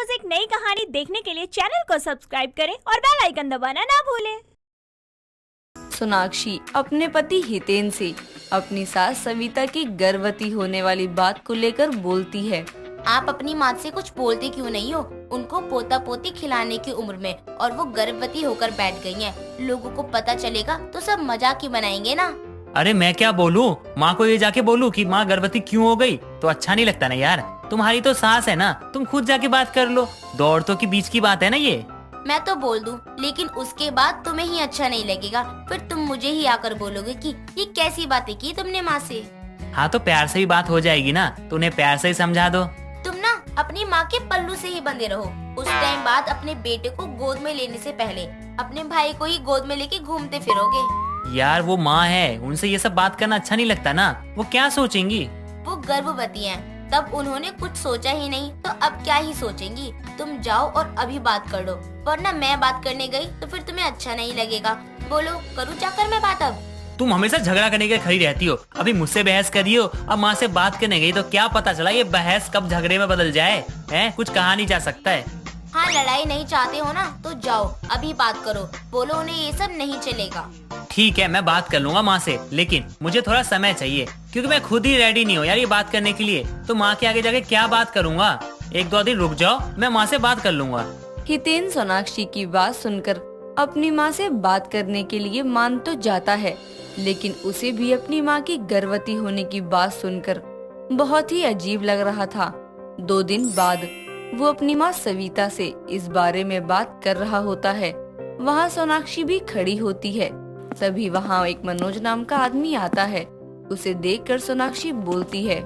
रोज एक नई कहानी देखने के लिए चैनल को सब्सक्राइब करें और बेल आइकन दबाना ना भूलें। सोनाक्षी अपने पति हितेन से अपनी सास सविता की गर्भवती होने वाली बात को लेकर बोलती है। आप अपनी माँ से कुछ बोलते क्यों नहीं हो? उनको पोता पोती खिलाने की उम्र में और वो गर्भवती होकर बैठ गई हैं। लोगों को पता चलेगा तो सब मजाक ही बनाएंगे ना। अरे मैं क्या बोलूं? माँ को ये जाके बोलूं कि माँ गर्भवती क्यों हो गई? तो अच्छा नहीं लगता ना यार। तुम्हारी तो सास है ना, तुम खुद जाके बात कर लो। दो औरतों के बीच की बात है ना ये। मैं तो बोल दूं, लेकिन उसके बाद तुम्हें ही अच्छा नहीं लगेगा। फिर तुम मुझे ही आकर बोलोगे कि ये कैसी बातें की तुमने माँ से। हाँ तो प्यार से भी बात हो जाएगी ना, तो उन्हें प्यार से ही समझा दो। तुम ना अपनी माँ के पल्लू से ही बंधे रहो। उस टाइम बाद अपने बेटे को गोद में लेने से पहले अपने भाई को ही गोद में लेके घूमते फिरोगे। यार वो माँ है, उनसे ये सब बात करना अच्छा नहीं लगता ना। वो क्या सोचेंगी? वो गर्भवती हैं, तब उन्होंने कुछ सोचा ही नहीं तो अब क्या ही सोचेंगी। तुम जाओ और अभी बात कर लो, वरना मैं बात करने गई तो फिर तुम्हें अच्छा नहीं लगेगा। बोलो, करूँ जाकर मैं बात अब? तुम हमेशा झगड़ा करने के खड़ी रहती हो। अभी मुझसे बहस करी हो, अब माँ से बात करने गई तो क्या पता चला ये बहस कब झगड़े में बदल जाए। हैं, कुछ कहा नहीं जा सकता है। हाँ, लड़ाई नहीं चाहते हो ना तो जाओ अभी बात करो। बोलो उन्हें ये सब नहीं चलेगा। ठीक है, मैं बात कर लूंगा माँ से, लेकिन मुझे थोड़ा समय चाहिए क्योंकि मैं खुद ही रेडी नहीं हूँ यार ये बात करने के लिए। तो माँ के आगे जाके क्या बात करूँगा? एक दो दिन रुक जाओ, मैं माँ से बात कर लूंगा। हितेन सोनाक्षी की बात सुनकर अपनी माँ से बात करने के लिए मान तो जाता है, लेकिन उसे भी अपनी माँ की गर्भवती होने की बात सुनकर बहुत ही अजीब लग रहा था। 2 दिन बाद वो अपनी माँ सविता से इस बारे में बात कर रहा होता है। वहाँ सोनाक्षी भी खड़ी होती है। तभी वहाँ एक मनोज नाम का आदमी आता है। उसे देखकर सोनाक्षी बोलती है,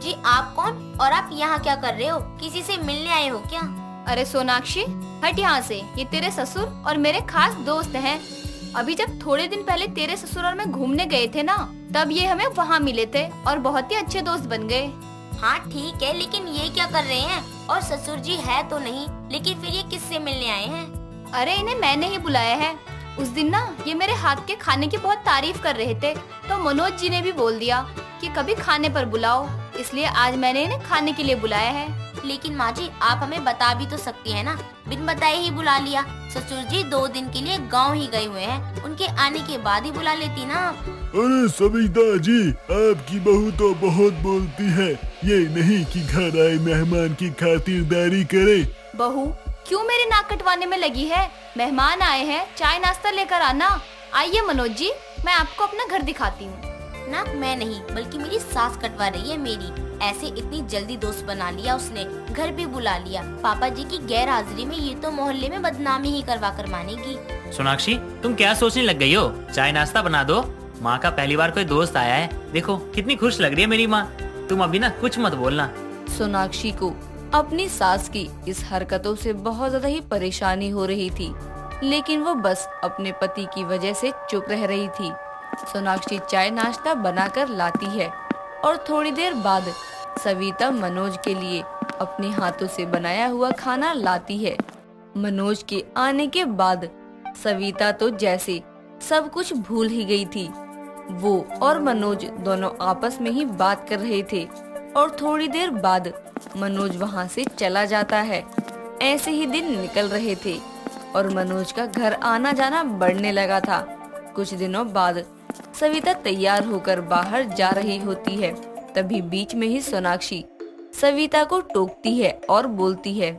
जी आप कौन और आप यहाँ क्या कर रहे हो? किसी से मिलने आए हो क्या? अरे सोनाक्षी, हट यहाँ से। ये तेरे ससुर और मेरे खास दोस्त हैं। अभी जब थोड़े दिन पहले तेरे ससुर और मैं घूमने गए थे ना, तब ये हमें वहाँ मिले थे और बहुत ही अच्छे दोस्त बन गए। हाँ ठीक है, लेकिन ये क्या कर रहे हैं? और ससुर जी है तो नहीं, लेकिन फिर ये किससे मिलने आए हैं? अरे इन्हें मैंने ही बुलाया है। उस दिन ना ये मेरे हाथ के खाने की बहुत तारीफ कर रहे थे, तो मनोज जी ने भी बोल दिया कि कभी खाने पर बुलाओ, इसलिए आज मैंने इन्हें खाने के लिए बुलाया है। लेकिन माँ जी, आप हमें बता भी तो सकती है ना, बिन बताए ही बुला लिया। ससुर जी 2 दिन के लिए गांव ही गए हुए हैं, उनके आने के बाद ही बुला लेती ना आप। अरे सविता जी, आपकी बहू तो बहुत बोलती है। ये नहीं कि घर आए मेहमान की खातिरदारी करे। बहू क्यों मेरी नाक कटवाने में लगी है? मेहमान आए हैं, चाय नाश्ता लेकर आना। आइए मनोज जी, मैं आपको अपना घर दिखाती हूँ। ना मैं नहीं, बल्कि मेरी सास कटवा रही है मेरी। ऐसे इतनी जल्दी दोस्त बना लिया उसने, घर भी बुला लिया। पापा जी की गैर हाजिरी में ये तो मोहल्ले में बदनामी ही करवा कर मानेगी। सोनाक्षी, तुम क्या सोचने लग गई हो? चाय नाश्ता बना दो। माँ का पहली बार कोई दोस्त आया है, देखो कितनी खुश लग रही है मेरी माँ। तुम अभी ना कुछ मत बोलना। सोनाक्षी को अपनी सास की इस हरकतों से बहुत ज्यादा ही परेशानी हो रही थी, लेकिन वो बस अपने पति की वजह से चुप रह रही थी। सोनाक्षी चाय नाश्ता बनाकर लाती है और थोड़ी देर बाद सविता मनोज के लिए अपने हाथों से बनाया हुआ खाना लाती है। मनोज के आने के बाद सविता तो जैसे सब कुछ भूल ही गई थी। वो और मनोज दोनों आपस में ही बात कर रहे थे और थोड़ी देर बाद मनोज वहाँ से चला जाता है। ऐसे ही दिन निकल रहे थे और मनोज का घर आना जाना बढ़ने लगा था। कुछ दिनों बाद सविता तैयार होकर बाहर जा रही होती है। तभी बीच में ही सोनाक्षी सविता को टोकती है और बोलती है,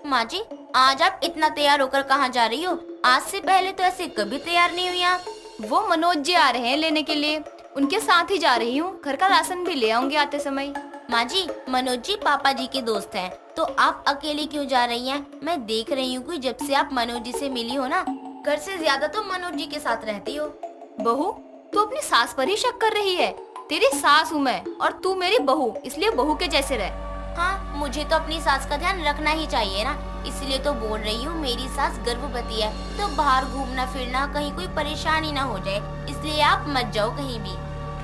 माँ जी, आज आप इतना तैयार होकर कहाँ जा रही हो? आज से पहले तो ऐसे कभी तैयार नहीं हुई आप। वो मनोज जी आ रहे हैं लेने के लिए, उनके साथ ही जा रही हूँ। घर का राशन भी ले आऊंगी आते समय। माँ जी, मनोज जी पापा जी के दोस्त हैं, तो आप अकेले क्यों जा रही हैं? मैं देख रही हूँ कि जब से आप मनोज जी से मिली हो ना, घर से ज्यादा तो मनोज जी के साथ रहती हो। बहू, तू अपनी सास पर ही शक कर रही है। तेरी सास हूँ मैं और तू मेरी बहू, इसलिए बहू के जैसे रह। हाँ, मुझे तो अपनी सास का ध्यान रखना ही चाहिए ना, इसलिए तो बोल रही हूँ। मेरी सास गर्भवती है, तो बाहर घूमना फिरना कहीं कोई परेशानी ना हो जाए, इसलिए आप मत जाओ कहीं भी।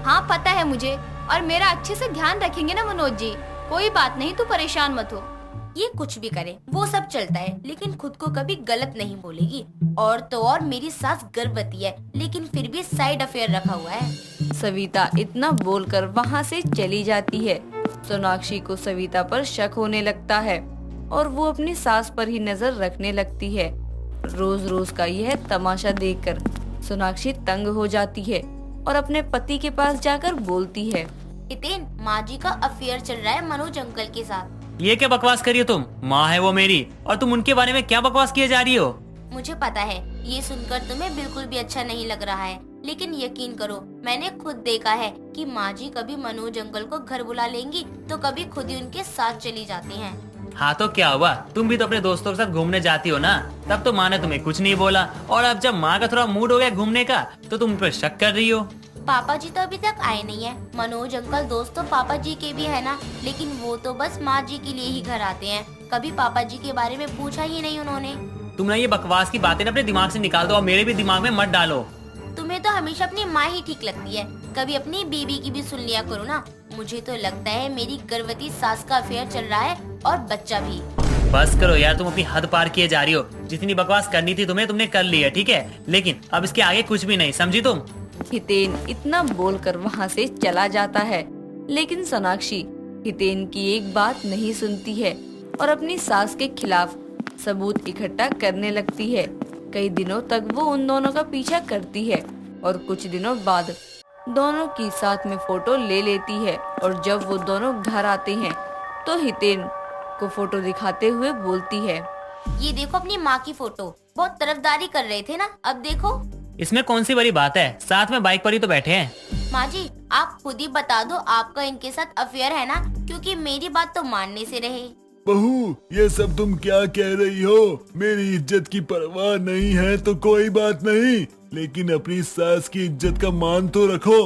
हाँ पता है मुझे, और मेरा अच्छे से ध्यान रखेंगे ना मनोज जी। कोई बात नहीं, तू परेशान मत हो। ये कुछ भी करे वो सब चलता है, लेकिन खुद को कभी गलत नहीं बोलेगी। और तो और मेरी सास गर्भवती है, लेकिन फिर भी साइड अफेयर रखा हुआ है। सविता इतना बोलकर वहाँ से चली जाती है। सोनाक्षी को सविता पर शक होने लगता है। और वो अपनी सास पर ही नजर रखने लगती है। रोज रोज का यह तमाशा देखकर सोनाक्षी तंग हो जाती है और अपने पति के पास जाकर बोलती है, हितेन, माँ जी का अफेयर चल रहा है मनोज अंकल के साथ। ये क्या बकवास करी हो तुम? माँ है वो मेरी, और तुम उनके बारे में क्या बकवास किए जा रही हो? मुझे पता है ये सुनकर तुम्हें बिल्कुल भी अच्छा नहीं लग रहा है, लेकिन यकीन करो मैंने खुद देखा है कि माँ जी कभी मनोज अंकल को घर बुला लेंगी तो कभी खुद ही उनके साथ चली जाती हैं। हाँ तो क्या हुआ, तुम भी तो अपने दोस्तों के साथ घूमने जाती हो ना, तब तो माँ ने तुम्हें कुछ नहीं बोला, और अब जब माँ का थोड़ा मूड हो गया घूमने का तो तुम उन पर शक कर रही हो। पापा जी तो अभी तक आए नहीं है। मनोज अंकल दोस्त तो पापा जी के भी है ना, लेकिन वो तो बस माँ जी के लिए ही घर आते हैं, कभी पापा जी के बारे में पूछा ही नहीं उन्होंने। तुम ना ये बकवास की बातें ना अपने दिमाग से निकाल दो और मेरे भी दिमाग में मत डालो। तुम्हें तो हमेशा अपनी माँ ही ठीक लगती है, कभी अपनी बीबी की भी सुन लिया करो ना। मुझे तो लगता है मेरी गर्भवती सास का अफेयर चल रहा है और बच्चा भी। बस करो यार, तुम अपनी हद पार किए जा रही हो। जितनी बकवास करनी थी तुम्हें, तुमने कर ली है, ठीक है, लेकिन अब इसके आगे कुछ भी नहीं, समझी तुम? हितेन इतना बोलकर वहाँ से चला जाता है, लेकिन सोनाक्षी हितेन की एक बात नहीं सुनती है और अपनी सास के खिलाफ सबूत इकट्ठा करने लगती है। कई दिनों तक वो उन दोनों का पीछा करती है और कुछ दिनों बाद दोनों की साथ में फोटो ले लेती है, और जब वो दोनों घर आते हैं तो हितेन को फोटो दिखाते हुए बोलती है, ये देखो अपनी माँ की फोटो, बहुत तरफदारी कर रहे थे ना, अब देखो। इसमें कौन सी बड़ी बात है, साथ में बाइक पर ही तो बैठे हैं। माँ जी आप खुद ही बता दो आपका इनके साथ अफेयर है ना, क्योंकि मेरी बात तो मानने से रहे। बहू, ये सब तुम क्या कह रही हो? मेरी इज्जत की परवाह नहीं है तो कोई बात नहीं, लेकिन अपनी सास की इज्जत का मान तो रखो।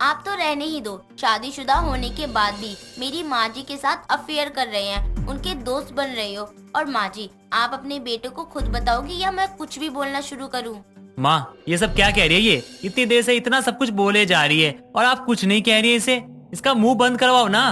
आप तो रहने ही दो, शादीशुदा होने के बाद भी मेरी माँ जी के साथ अफेयर कर रहे हैं, उनके दोस्त बन रहे हो। और माँ जी आप अपने बेटे को खुद बताओगी या मैं कुछ भी बोलना शुरू करूँ? माँ ये सब क्या कह रही है? ये इतनी देर से इतना सब कुछ बोले जा रही है और आप कुछ नहीं कह रही है इसे, इसका मुंह बंद करवाओ ना।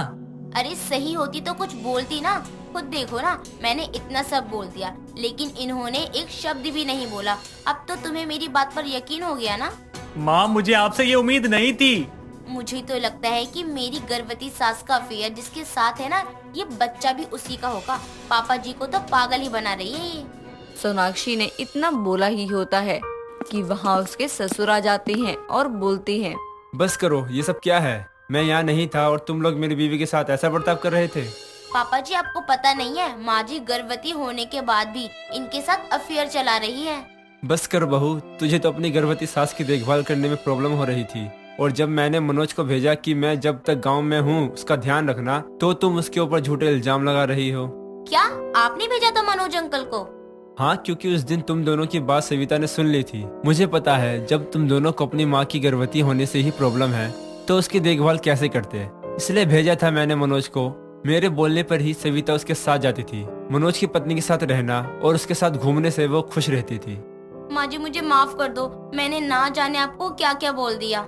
अरे सही होती तो कुछ बोलती ना, खुद देखो ना, मैंने इतना सब बोल दिया लेकिन इन्होंने एक शब्द भी नहीं बोला। अब तो तुम्हें मेरी बात पर यकीन हो गया ना? माँ मुझे आपसे ये उम्मीद नहीं थी। मुझे तो लगता है कि मेरी गर्भवती सास का अफेयर जिसके साथ है ना, ये बच्चा भी उसी का होगा। पापा जी को तो पागल ही बना रही है ये। सोनाक्षी ने इतना बोला ही होता है कि वहाँ उसके ससुर आ जाते हैं और बोलते हैं, बस करो, ये सब क्या है? मैं यहाँ नहीं था और तुम लोग मेरी बीवी के साथ ऐसा बर्ताव कर रहे थे। पापा जी आपको पता नहीं है, माँ जी गर्भवती होने के बाद भी इनके साथ अफेयर चला रही है। बस कर बहू, तुझे तो अपनी गर्भवती सास की देखभाल करने में प्रॉब्लम हो रही थी, और जब मैंने मनोज को भेजा कि मैं जब तक गांव में हूँ उसका ध्यान रखना, तो तुम उसके ऊपर झूठे इल्जाम लगा रही हो। क्या आपने भेजा था मनोज अंकल को? हाँ, क्योंकि उस दिन तुम दोनों की बात सविता ने सुन ली थी। मुझे पता है जब तुम दोनों को अपनी माँ की गर्भवती होने से ही प्रॉब्लम है तो उसकी देखभाल कैसे करते हैं, इसलिए भेजा था मैंने मनोज को। मेरे बोलने पर ही सविता उसके साथ जाती थी। मनोज की पत्नी के साथ रहना और उसके साथ घूमने से वो खुश रहती थी। माँ जी मुझे माफ कर दो, मैंने ना जाने आपको क्या क्या बोल दिया।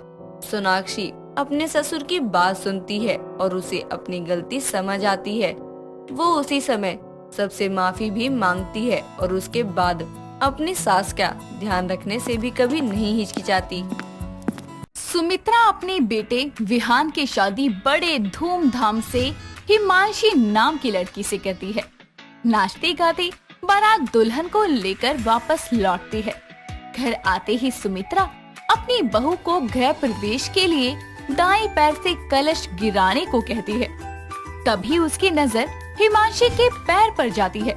सोनाक्षी अपने ससुर की बात सुनती है और उसे अपनी गलती समझ आती है। वो उसी समय सबसे माफी भी मांगती है और उसके बाद अपनी सास का ध्यान रखने से भी कभी नहीं हिचकिचाती। सुमित्रा अपने बेटे विहान की शादी बड़े धूमधाम से हिमांशी नाम की लड़की से करती है। नाचती गाती बारात दुल्हन को लेकर वापस लौटती है। घर आते ही सुमित्रा अपनी बहू को गृह प्रवेश के लिए दाएं पैर से कलश गिराने को कहती है। तभी उसकी नजर हिमांशी के पैर पर जाती है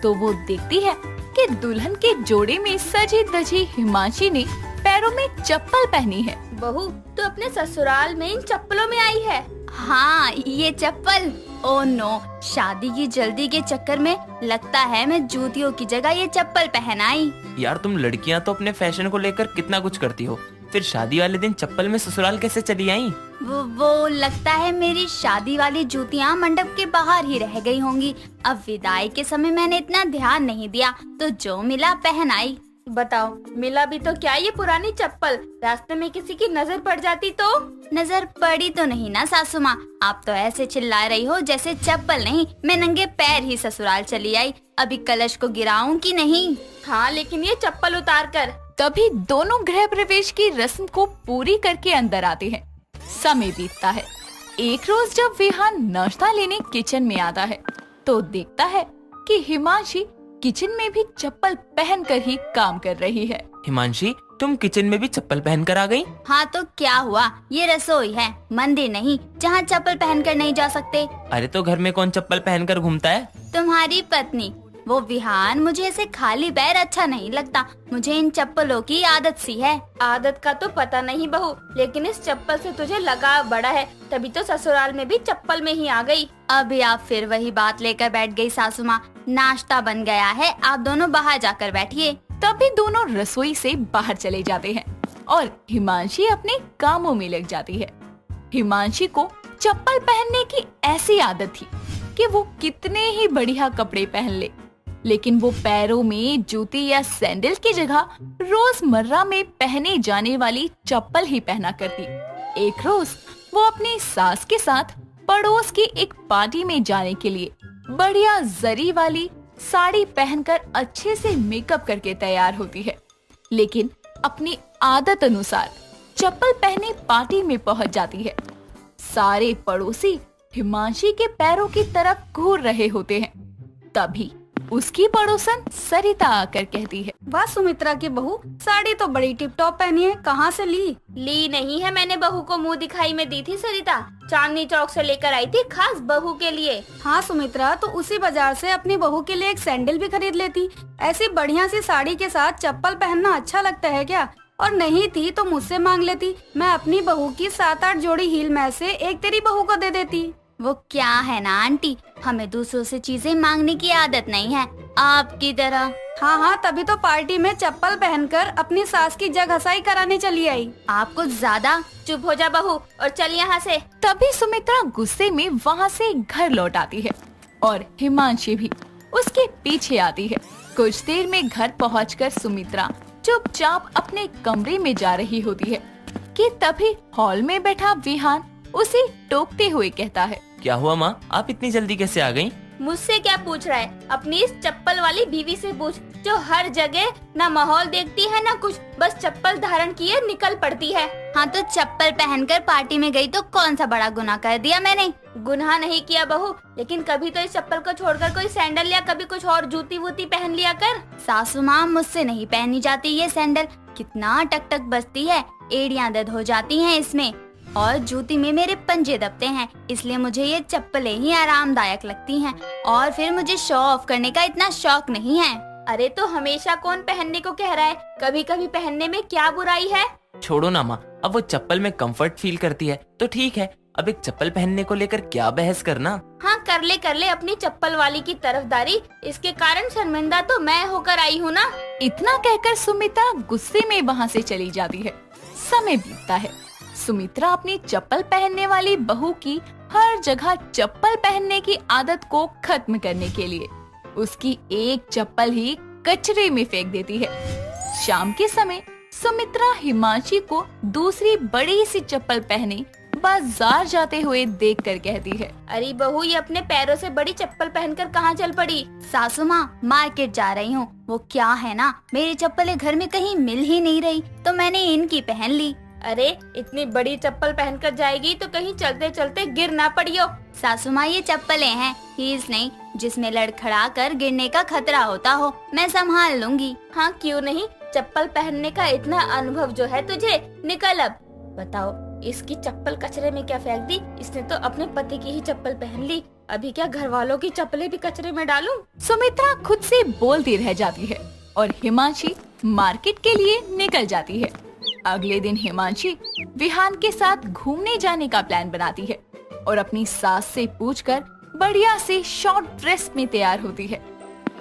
तो वो देखती है कि दुल्हन के जोड़े में सजी धजी हिमांशी ने पैरों में चप्पल पहनी है। बहू तो अपने ससुराल में इन चप्पलों में आई है। हाँ ये चप्पल, ओ नो, शादी की जल्दी के चक्कर में लगता है मैं जूतियों की जगह ये चप्पल पहन आई। यार तुम लड़कियां तो अपने फैशन को लेकर कितना कुछ करती हो, फिर शादी वाले दिन चप्पल में ससुराल कैसे चली आई? वो लगता है मेरी शादी वाली जूतियाँ मंडप के बाहर ही रह गई होंगी। अब विदाई के समय मैंने इतना ध्यान नहीं दिया तो जो मिला पहन आई। बताओ, मिला भी तो क्या ये पुरानी चप्पल, रास्ते में किसी की नजर पड़ जाती तो? नजर पड़ी तो नहीं ना सासू माँ, आप तो ऐसे चिल्ला रही हो जैसे चप्पल नहीं मैं नंगे पैर ही ससुराल चली आई। अभी कलश को गिराऊं कि नहीं? हाँ लेकिन ये चप्पल उतार कर। तभी दोनों गृह प्रवेश की रस्म को पूरी करके अंदर आते हैं। समय बीतता है। एक रोज जब विहान नाश्ता लेने किचन में आता है तो देखता है कि हिमांशी किचन में भी चप्पल पहनकर ही काम कर रही है। हिमांशी, तुम किचन में भी चप्पल पहनकर आ गई? हाँ तो क्या हुआ, ये रसोई है, मंदिर नहीं जहाँ चप्पल पहनकर नहीं जा सकते। अरे तो घर में कौन चप्पल पहनकर घूमता है? तुम्हारी पत्नी, वो विहान। मुझे ऐसे खाली पैर अच्छा नहीं लगता, मुझे इन चप्पलों की आदत सी है। आदत का तो पता नहीं बहू, लेकिन इस चप्पल से तुझे लगाव बड़ा है, तभी तो ससुराल में भी चप्पल में ही आ गई। अभी आप फिर वही बात लेकर बैठ गई सासू माँ। नाश्ता बन गया है, आप दोनों बाहर जाकर बैठिए। तभी दोनों रसोई से बाहर चले जाते हैं और हिमांशी अपने कामों में लग जाती है। हिमांशी को चप्पल पहनने की ऐसी आदत थी कि वो कितने ही बढ़िया कपड़े पहन ले, लेकिन वो पैरों में जूती या सैंडल की जगह रोजमर्रा में पहने जाने वाली चप्पल ही पहना करती। एक रोज वो अपनी सास के साथ पड़ोस की एक पार्टी में जाने के लिए बढ़िया जरी वाली साड़ी पहनकर अच्छे से मेकअप करके तैयार होती है, लेकिन अपनी आदत अनुसार चप्पल पहने पार्टी में पहुंच जाती है। सारे पड़ोसी हिमांशी के पैरों की तरफ घूर रहे होते हैं। तभी उसकी पड़ोसन सरिता आकर कहती है, वाह सुमित्रा की बहू, साड़ी तो बड़ी टिप टॉप पहनी है, कहाँ से ली? ली नहीं है, मैंने बहू को मुंह दिखाई में दी थी सरिता, चांदनी चौक से लेकर आई थी खास बहू के लिए। हाँ सुमित्रा, तो उसी बाजार से अपनी बहू के लिए एक सैंडल भी खरीद लेती। ऐसी बढ़िया सी साड़ी के साथ चप्पल पहनना अच्छा लगता है क्या? और नहीं थी तो मुझसे मांग लेती, मैं अपनी बहू की 7-8 जोड़ी हील में से एक तेरी बहू को दे देती। वो क्या है ना आंटी, हमें दूसरों से चीजें मांगने की आदत नहीं है आपकी तरह। हाँ हाँ, तभी तो पार्टी में चप्पल पहनकर अपनी सास की जग हसाई कराने चली आई। आप कुछ ज्यादा। चुप हो जा बहू और चल यहाँ से। तभी सुमित्रा गुस्से में वहाँ से घर लौट आती है और हिमांशी भी उसके पीछे आती है। कुछ देर में घर पहुंचकर सुमित्रा चुपचाप अपने कमरे में जा रही होती है कि तभी हॉल में बैठा विहान उसे टोकते हुए कहता है, क्या हुआ माँ, आप इतनी जल्दी कैसे आ गयी? मुझसे क्या पूछ रहा है? अपनी इस चप्पल वाली बीवी से पूछ, जो हर जगह ना माहौल देखती है ना कुछ, बस चप्पल धारण किए निकल पड़ती है। हाँ तो चप्पल पहनकर पार्टी में गई तो कौन सा बड़ा गुनाह कर दिया मैंने? गुनाह नहीं किया बहू, लेकिन कभी तो इस चप्पल को छोड़कर कोई सैंडल या कभी कुछ और जूती वूती पहन लिया कर। सासू माँ, मुझसे नहीं पहनी जाती ये सैंडल, कितना टक टक बजती है, एड़ियाँ दर्द हो जाती हैं इसमें, और जूती में मेरे पंजे दबते हैं, इसलिए मुझे ये चप्पलें ही आरामदायक लगती हैं। और फिर मुझे शो ऑफ करने का इतना शौक नहीं है। अरे तो हमेशा कौन पहनने को कह रहा है, कभी कभी पहनने में क्या बुराई है? छोड़ो ना माँ, अब वो चप्पल में कंफर्ट फील करती है तो ठीक है, अब एक चप्पल पहनने को लेकर क्या बहस करना। हाँ कर ले अपनी चप्पल वाली की तरफदारी, इसके कारण शर्मिंदा तो मैं होकर आई हूँ ना। इतना कहकर सुमित्रा गुस्से में वहाँ से चली जाती है। समय बीतता है। सुमित्रा अपनी चप्पल पहनने वाली बहू की हर जगह चप्पल पहनने की आदत को खत्म करने के लिए उसकी एक चप्पल ही कचरे में फेंक देती है। शाम के समय सुमित्रा हिमांशी को दूसरी बड़ी सी चप्पल पहने बाजार जाते हुए देखकर कहती है, अरे बहू, ये अपने पैरों से बड़ी चप्पल पहनकर कहाँ चल पड़ी? सासू माँ, मार्केट जा रही हूँ। वो क्या है ना, मेरी चप्पलें घर में कहीं मिल ही नहीं रही तो मैंने इनकी पहन ली। अरे इतनी बड़ी चप्पल पहनकर जाएगी तो कहीं चलते चलते गिर ना पड़ियो। सासू माँ, ये चप्पलें हैं, हील्स नहीं, जिसमें लड़खड़ा कर गिरने का खतरा होता हो, मैं संभाल लूंगी। हाँ क्यों नहीं, चप्पल पहनने का इतना अनुभव जो है तुझे, निकल अब। बताओ, इसकी चप्पल कचरे में क्या फेंक दी? इसने तो अपने पति की ही चप्पल पहन ली, अभी क्या घर वालों की चप्पलें भी कचरे में डालूं? सुमित्रा खुद से बोलती रह जाती है और हिमांशी मार्केट के लिए निकल जाती है। अगले दिन हिमांशी विहान के साथ घूमने जाने का प्लान बनाती है और अपनी सास से पूछकर बढ़िया से शॉर्ट ड्रेस में तैयार होती है।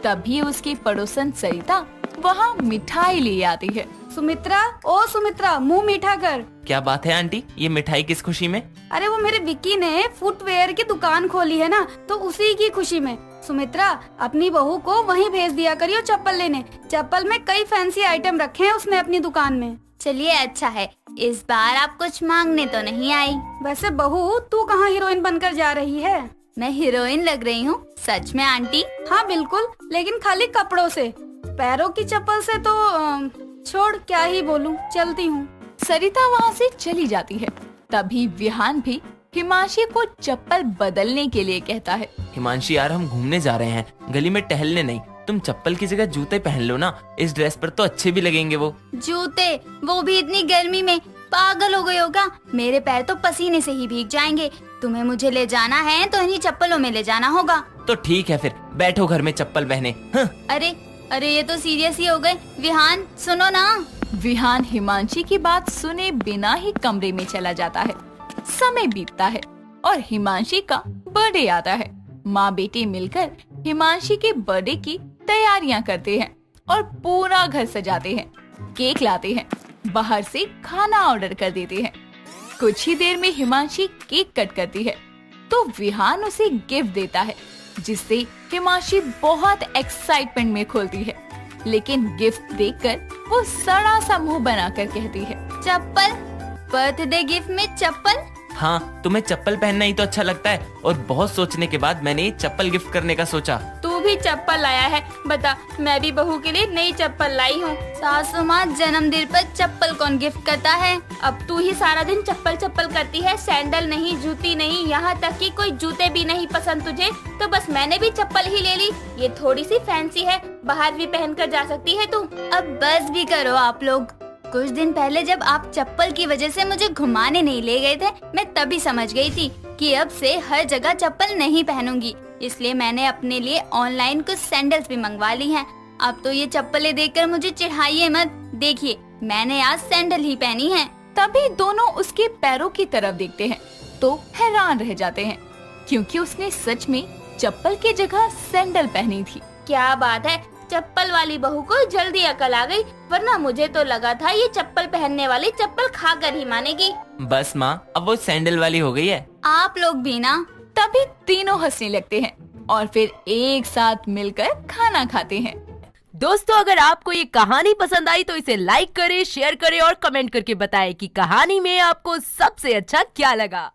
तभी उसकी पड़ोसन सरिता वहाँ मिठाई ले आती है। सुमित्रा, ओ सुमित्रा, मुंह मीठा कर। क्या बात है आंटी, ये मिठाई किस खुशी में? अरे वो मेरे विक्की ने फुटवेयर की दुकान खोली है ना, तो उसी की खुशी में। सुमित्रा, अपनी बहू को वहीं भेज दिया करियो चप्पल लेने, चप्पल में कई फैंसी आइटम रखे हैं उसने अपनी दुकान में। चलिए अच्छा है, इस बार आप कुछ मांगने तो नहीं आई। वैसे बहू, तू कहाँ हीरोइन बनकर जा रही है? मैं हीरोइन लग रही हूँ सच में आंटी? हाँ बिल्कुल, लेकिन खाली कपड़ों से, पैरों की चप्पल से तो छोड़, क्या ही बोलूं, चलती हूँ। सरिता वहाँ से चली जाती है। तभी विहान भी हिमांशी को चप्पल बदलने के लिए कहता है। हिमांशी यार, हम घूमने जा रहे हैं, गली में टहलने नहीं। तुम चप्पल की जगह जूते पहन लो ना, इस ड्रेस पर तो अच्छे भी लगेंगे वो। जूते, वो भी इतनी गर्मी में? पागल हो गए होगा, मेरे पैर तो पसीने से ही भीग जाएंगे। तुम्हें मुझे ले जाना है तो इन्हीं चप्पलों में ले जाना होगा। तो ठीक है फिर, बैठो घर में चप्पल पहने। अरे अरे, ये तो सीरियस ही हो गए। विहान सुनो ना। विहान हिमांशी की बात सुने बिना ही कमरे में चला जाता है। समय बीतता है और हिमांशी का बर्थडे आता है। माँ बेटी मिलकर हिमांशी के बर्थडे की तैयारियां करते हैं और पूरा घर सजाते हैं। केक लाते हैं, बाहर से खाना ऑर्डर कर देते हैं। कुछ ही देर में हिमांशी केक कट करती है तो विहान उसे गिफ्ट देता है, जिससे हिमांशी बहुत एक्साइटमेंट में खोलती है। लेकिन गिफ्ट देखकर वो सड़ा सा मुंह बनाकर कहती है, चप्पल? बर्थडे गिफ्ट में चप्पल? हाँ, तुम्हें चप्पल पहनना ही तो अच्छा लगता है और बहुत सोचने के बाद मैंने ये चप्पल गिफ्ट करने का सोचा। तू भी चप्पल लाया है? बता, मैं भी बहू के लिए नई चप्पल लाई हूँ। सासू माँ, जन्मदिन पर चप्पल कौन गिफ्ट करता है? अब तू ही सारा दिन चप्पल चप्पल करती है, सैंडल नहीं, जूती नहीं, यहाँ तक कि कोई जूते भी नहीं पसंद तुझे, तो बस मैंने भी चप्पल ही ले ली। ये थोड़ी सी फैंसी है, बाहर भी पहन कर जा सकती है तू। अब बस भी करो आप लोग। कुछ दिन पहले जब आप चप्पल की वजह से मुझे घुमाने नहीं ले गए थे, मैं तभी समझ गई थी कि अब से हर जगह चप्पल नहीं पहनूंगी। इसलिए मैंने अपने लिए ऑनलाइन कुछ सैंडल्स भी मंगवा ली हैं। अब तो ये चप्पलें देखकर मुझे चिढ़ाइए मत। देखिए, मैंने आज सैंडल ही पहनी है। तभी दोनों उसके पैरों की तरफ देखते हैं तो हैरान रह जाते हैं, क्योंकि उसने सच में चप्पल की जगह सैंडल पहनी थी। क्या बात है, चप्पल वाली बहू को जल्दी अकल आ गई, वरना मुझे तो लगा था ये चप्पल पहनने वाली चप्पल खाकर ही मानेगी। बस माँ, अब वो सैंडल वाली हो गई है। आप लोग भी ना। तभी तीनों हंसने लगते हैं और फिर एक साथ मिलकर खाना खाते हैं। दोस्तों, अगर आपको ये कहानी पसंद आई तो इसे लाइक करें, शेयर करें और कमेंट करके बताएं कि कहानी में आपको सबसे अच्छा क्या लगा।